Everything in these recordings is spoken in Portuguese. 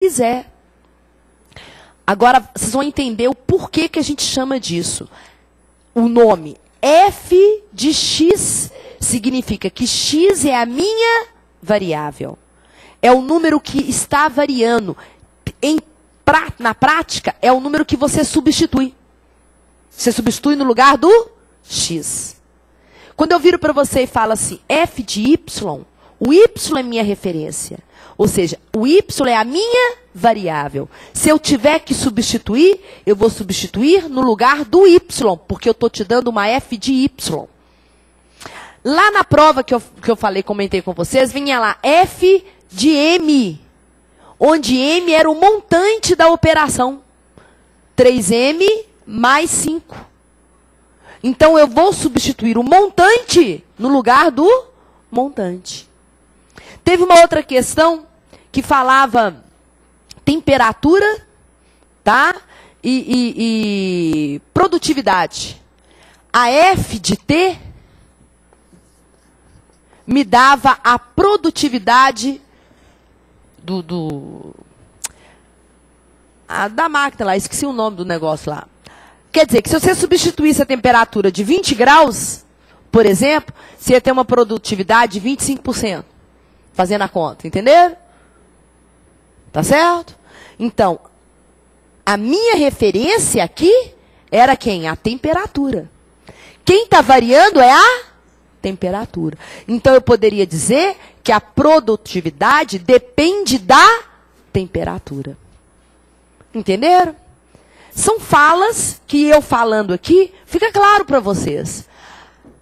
quiser. Agora, vocês vão entender o porquê que a gente chama disso. O nome f de x significa que x é a minha variável. É o número que está variando. Na prática, é o número que você substitui. Você substitui no lugar do x. Quando eu viro para você e falo assim, f de y, o y é minha referência. Ou seja, o y é a minha variável. Se eu tiver que substituir, eu vou substituir no lugar do y, porque eu estou te dando uma f de y. Lá na prova que eu falei, comentei com vocês, vinha lá f de m, onde m era o montante da operação. 3m mais 5. Então, eu vou substituir o montante no lugar do montante. Teve uma outra questão que falava temperatura, tá? E produtividade. A F de T me dava a produtividade da máquina lá, esqueci o nome do negócio lá. Quer dizer, que se você substituísse a temperatura de 20 graus, por exemplo, você ia ter uma produtividade de 25%. Fazendo a conta, entenderam? Tá certo? Então, a minha referência aqui era quem? A temperatura. Quem está variando é a temperatura. Então, eu poderia dizer que a produtividade depende da temperatura. Entenderam? São falas que eu falando aqui, fica claro para vocês.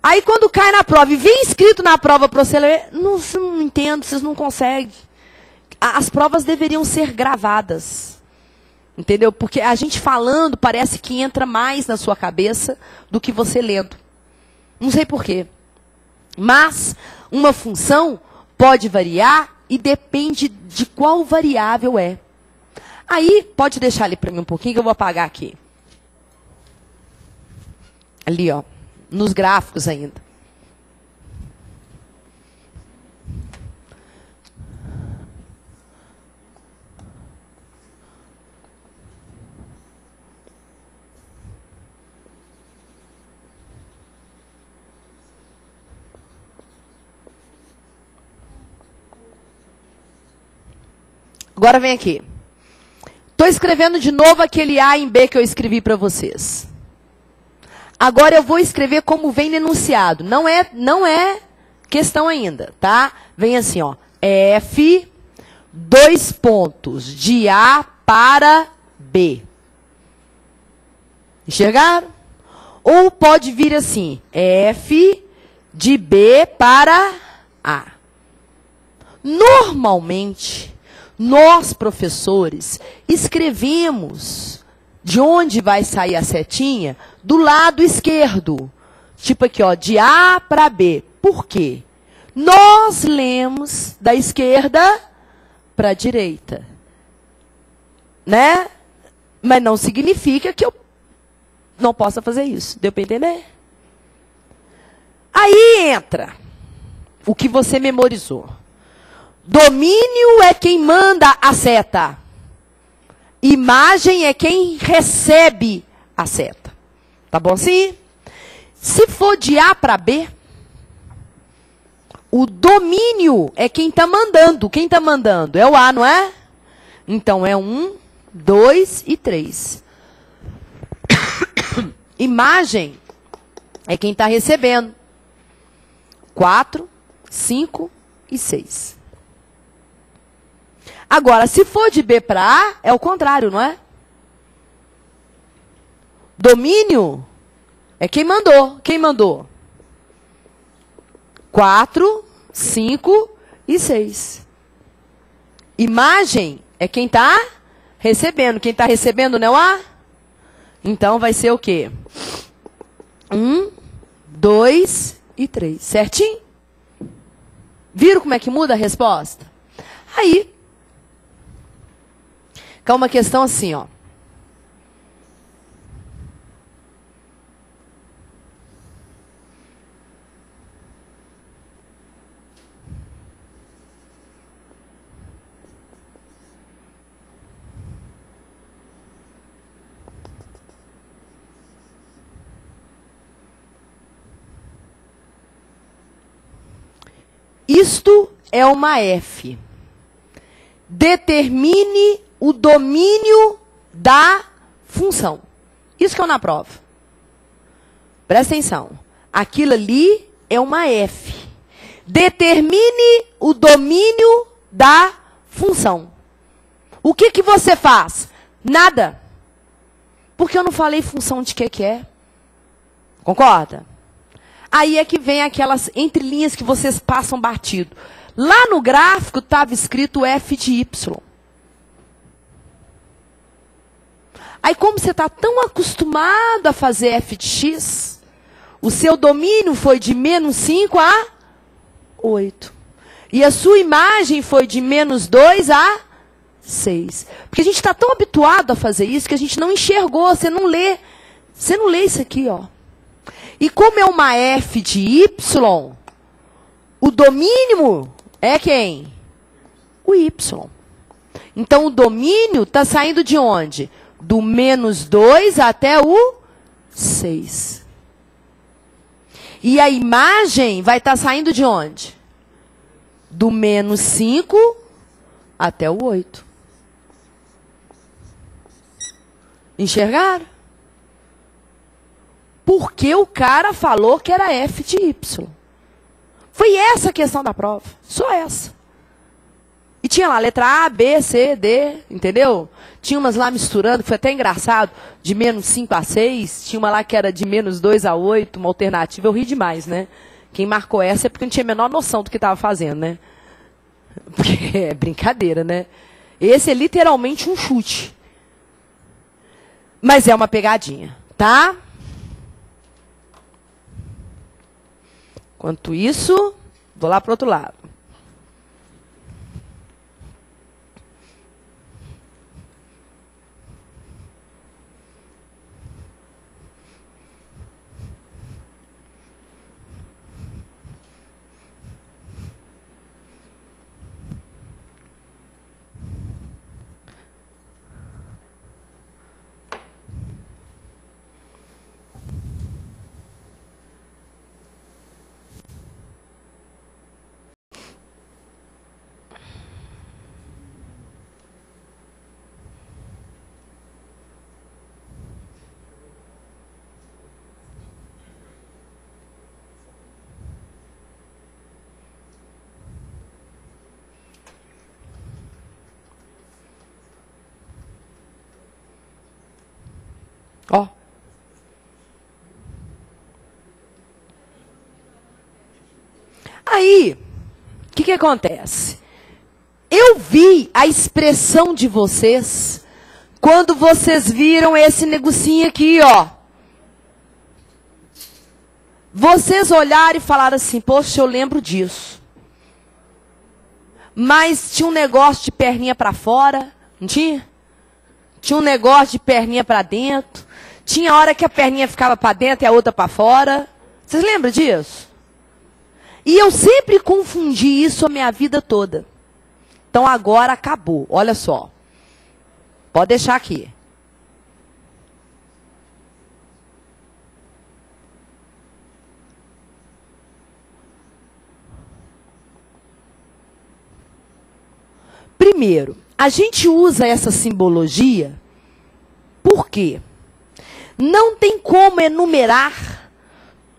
Aí quando cai na prova e vem escrito na prova para você ler, não entendo, vocês não conseguem. As provas deveriam ser gravadas. Entendeu? Porque a gente falando parece que entra mais na sua cabeça do que você lendo. Não sei por quê. Mas uma função pode variar e depende de qual variável é. Aí, pode deixar ali para mim um pouquinho que eu vou apagar aqui. Ali, ó. Nos gráficos ainda. Agora vem aqui. Estou escrevendo de novo aquele A em B que eu escrevi para vocês. Agora eu vou escrever como vem no enunciado. Não é questão ainda, tá? Vem assim, ó. F, 2 pontos, de A para B. Enxergaram? Ou pode vir assim, F de B para A. Normalmente, nós, professores, escrevemos de onde vai sair a setinha do lado esquerdo. Tipo aqui, ó, de A para B. Por quê? Nós lemos da esquerda para a direita. Né? Mas não significa que eu não possa fazer isso. Deu para entender? Aí entra o que você memorizou. Domínio é quem manda a seta. Imagem é quem recebe a seta. Tá bom assim? Se for de A para B, o domínio é quem está mandando. Quem está mandando? É o A, não é? Então, é 1, 2 e 3. Imagem é quem está recebendo. 4, 5 e 6. Agora, se for de B para A, é o contrário, não é? Domínio é quem mandou. Quem mandou? 4, 5 e 6. Imagem é quem está recebendo. Quem está recebendo não é o A? Então, vai ser o quê? 1, 2 e 3. Certinho? Viram como é que muda a resposta? Aí, é uma questão assim, ó. Isto é uma F. Determine o domínio da função. Isso que é na prova. Presta atenção. Aquilo ali é uma F. Determine o domínio da função. O que que você faz? Nada. Porque eu não falei função de que é. Concorda? Aí é que vem aquelas entrelinhas que vocês passam batido. Lá no gráfico estava escrito f de y. Aí como você está tão acostumado a fazer f de x, o seu domínio foi de menos 5 a 8. E a sua imagem foi de menos 2 a 6. Porque a gente está tão habituado a fazer isso que a gente não enxergou, você não lê. Você não lê isso aqui, ó. E como é uma f de y, o domínio é quem? O y. Então, o domínio está saindo de onde? Do menos 2 até o 6. E a imagem vai estar saindo de onde? Do menos 5 até o 8. Enxergaram? Porque o cara falou que era f de y. Foi essa a questão da prova. Só essa. E tinha lá letra A, B, C, D, entendeu? Tinha umas lá misturando, que foi até engraçado, de menos 5 a 6. Tinha uma lá que era de menos 2 a 8, uma alternativa. Eu ri demais, né? Quem marcou essa é porque não tinha a menor noção do que estava fazendo, né? Porque é brincadeira, né? Esse é literalmente um chute. Mas é uma pegadinha, tá? Enquanto isso, vou lá para o outro lado. Ó. Aí, o que acontece? Eu vi a expressão de vocês quando vocês viram esse negocinho aqui, ó. Vocês olharam e falaram assim, poxa, eu lembro disso. Mas tinha um negócio de perninha para fora, não tinha? Tinha um negócio de perninha para dentro. Tinha hora que a perninha ficava para dentro e a outra para fora. Vocês lembram disso? E eu sempre confundi isso a minha vida toda. Então agora acabou. Olha só. Pode deixar aqui. Primeiro, a gente usa essa simbologia por quê? Não tem como enumerar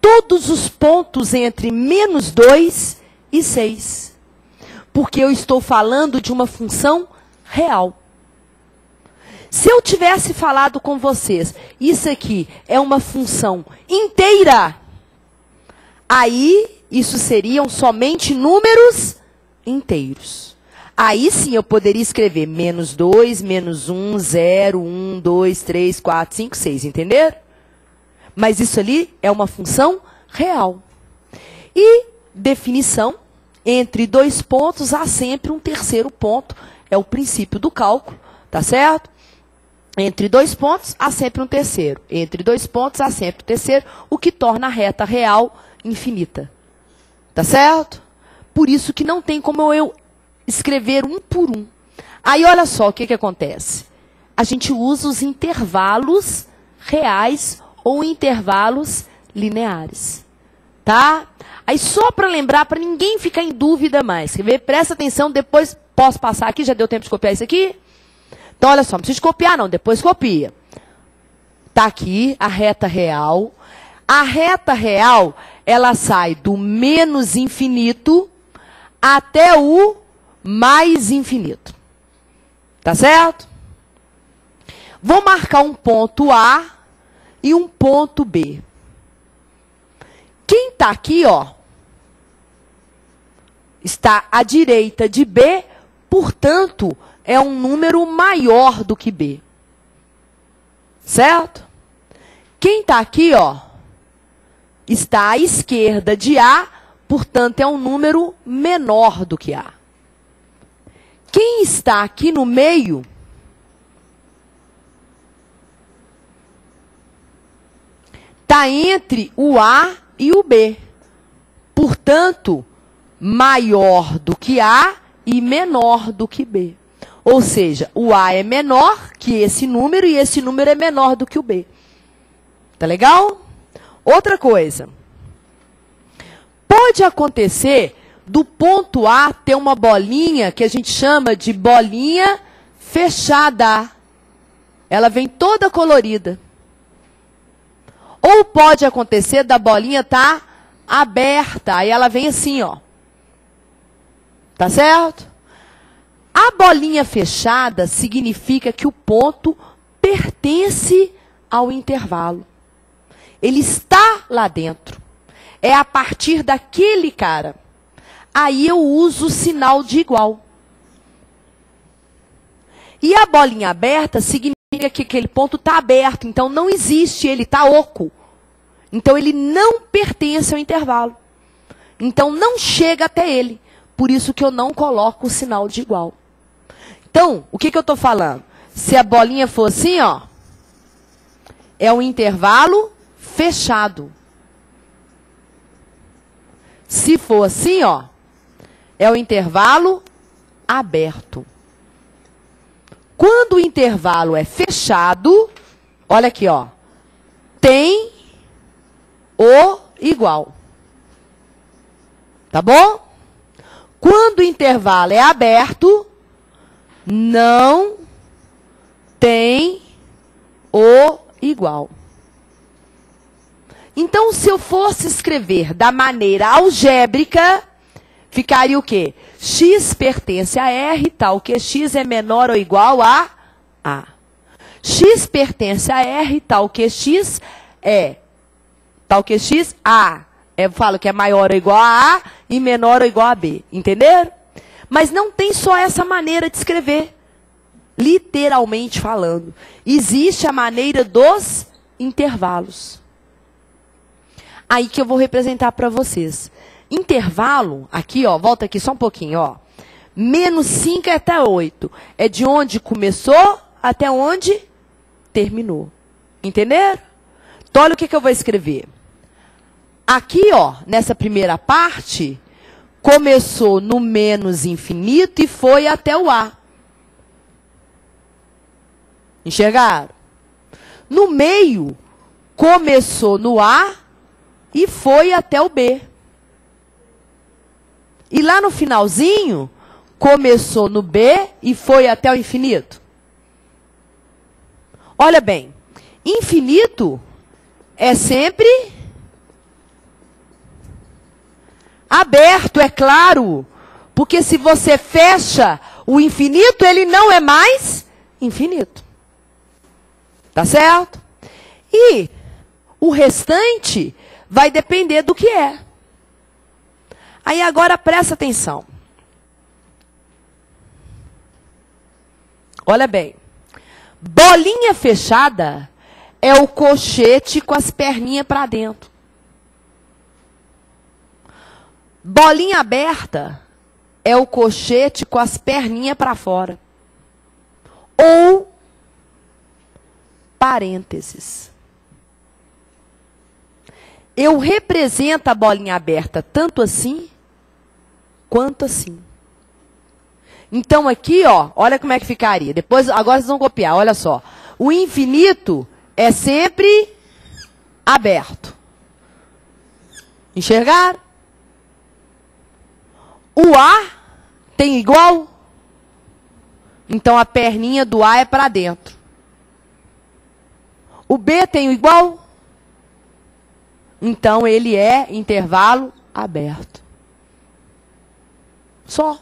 todos os pontos entre menos 2 e 6. Porque eu estou falando de uma função real. Se eu tivesse falado com vocês, isso aqui é uma função inteira, aí isso seriam somente números inteiros. Aí sim eu poderia escrever menos 2, menos 1, 0, 1, 2, 3, 4, 5, 6, entenderam? Mas isso ali é uma função real. E definição, entre dois pontos há sempre um terceiro ponto. É o princípio do cálculo, tá certo? Entre dois pontos há sempre um terceiro. Entre dois pontos há sempre um terceiro, o que torna a reta real infinita. Tá certo? Por isso que não tem como eu escrever um por um. Aí olha só o que acontece. A gente usa os intervalos reais ou intervalos lineares. Tá? Aí só para lembrar, para ninguém ficar em dúvida mais. Quer ver? Presta atenção, depois posso passar aqui, já deu tempo de copiar isso aqui? Então, olha só, não precisa de copiar não, depois copia. Tá aqui a reta real. A reta real, ela sai do menos infinito até o mais infinito. Tá certo? Vou marcar um ponto A e um ponto B. Quem está aqui, ó, está à direita de B, portanto, é um número maior do que B. Certo? Quem está aqui, ó, está à esquerda de A, portanto, é um número menor do que A. Quem está aqui no meio está entre o A e o B. Portanto, maior do que A e menor do que B. Ou seja, o A é menor que esse número e esse número é menor do que o B. Tá legal? Outra coisa. Pode acontecer do ponto A ter uma bolinha que a gente chama de bolinha fechada. Ela vem toda colorida. Ou pode acontecer da bolinha estar aberta, aí ela vem assim, ó. Tá certo? A bolinha fechada significa que o ponto pertence ao intervalo. Ele está lá dentro. É a partir daquele cara. Aí eu uso o sinal de igual. E a bolinha aberta significa que aquele ponto está aberto, então não existe, ele está oco. Então ele não pertence ao intervalo. Então não chega até ele. Por isso que eu não coloco o sinal de igual. Então, o que eu estou falando? Se a bolinha for assim, ó, é um intervalo fechado. Se for assim, ó, é o intervalo aberto. Quando o intervalo é fechado, olha aqui, ó, tem o igual. Tá bom? Quando o intervalo é aberto, não tem o igual. Então, se eu fosse escrever da maneira algébrica, ficaria o quê? X pertence a R, tal que X é menor ou igual a A. X pertence a R, tal que X é tal que X, A. Eu falo que é maior ou igual a A e menor ou igual a B. Entenderam? Mas não tem só essa maneira de escrever. Literalmente falando. Existe a maneira dos intervalos. Aí que eu vou representar para vocês. Intervalo, aqui, ó, volta aqui só um pouquinho, ó. Menos 5 até 8. É de onde começou até onde terminou. Entenderam? Então, olha o que eu vou escrever. Aqui, ó, nessa primeira parte, começou no menos infinito e foi até o A. Enxergaram? No meio, começou no A e foi até o B. E lá no finalzinho, começou no B e foi até o infinito. Olha bem, infinito é sempre aberto, é claro. Porque se você fecha o infinito, ele não é mais infinito. Tá certo? E o restante vai depender do que é. Aí agora presta atenção. Olha bem. Bolinha fechada é o colchete com as perninhas para dentro. Bolinha aberta é o colchete com as perninhas para fora. Ou parênteses. Eu represento a bolinha aberta tanto assim, quanto assim. Então aqui, ó, olha como é que ficaria. Depois, agora vocês vão copiar, olha só. O infinito é sempre aberto. Enxergaram? O A tem igual? Então, a perninha do A é para dentro. O B tem igual? Então, ele é intervalo aberto. Só.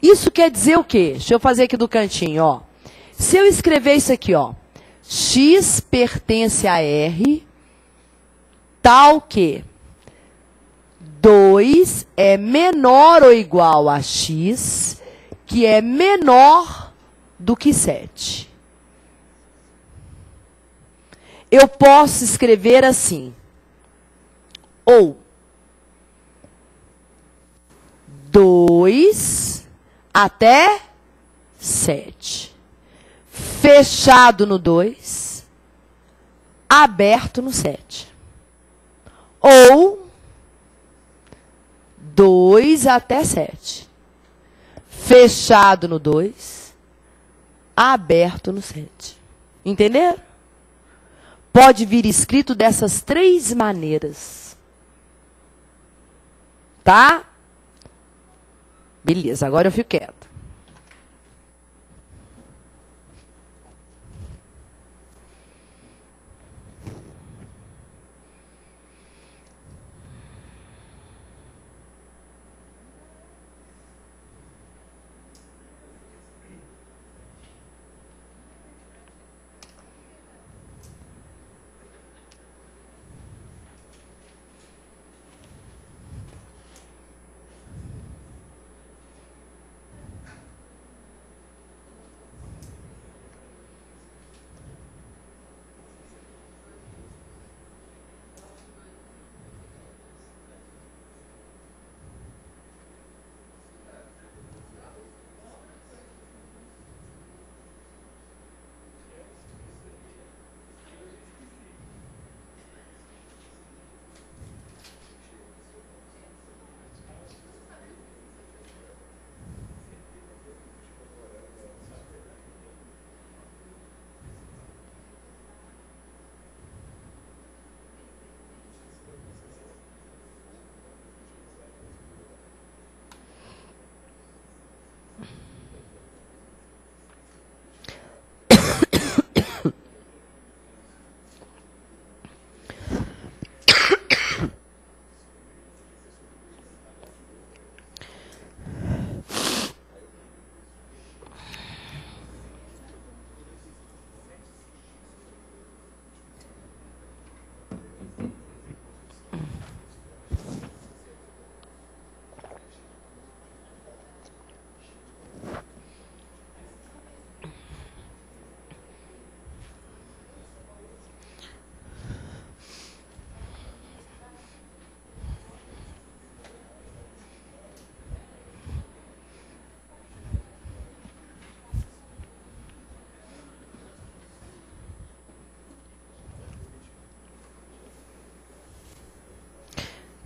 Isso quer dizer o quê? Deixa eu fazer aqui do cantinho, ó. Se eu escrever isso aqui, ó. X pertence a R, tal que 2 é menor ou igual a X, que é menor do que 7. Eu posso escrever assim. Ou 2 até 7. Fechado no 2, aberto no 7. Ou 2 até 7. Fechado no 2, aberto no 7. Entenderam? Pode vir escrito dessas 3 maneiras. Tá? Beleza, agora eu fico quieto.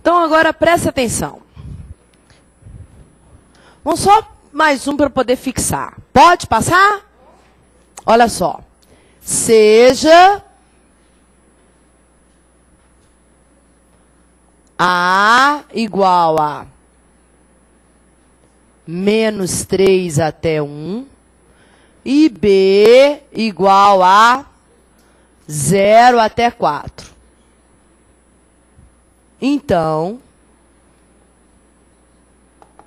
Então, agora, preste atenção. Vamos só mais um para poder fixar. Pode passar? Olha só. Seja A igual a menos 3 até 1 e B igual a 0 até 4. Então,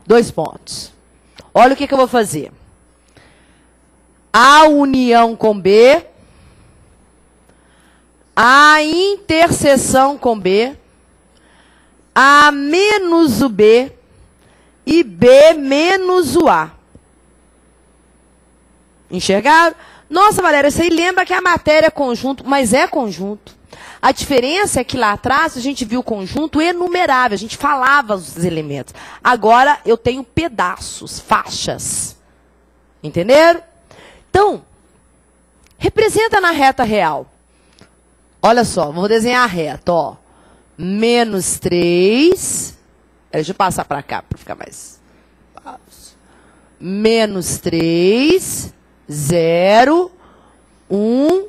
2 pontos. Olha o que eu vou fazer. A união com B, a interseção com B, A menos o B e B menos o A. Enxergaram? Nossa, Valéria, isso aí lembra que a matéria é conjunto, mas é conjunto. A diferença é que lá atrás a gente viu o conjunto enumerável, a gente falava os elementos. Agora eu tenho pedaços, faixas. Entenderam? Então, representa na reta real. Olha só, vou desenhar a reta, ó. Menos 3. Deixa eu passar para cá para ficar mais. Menos 3, 0, 1,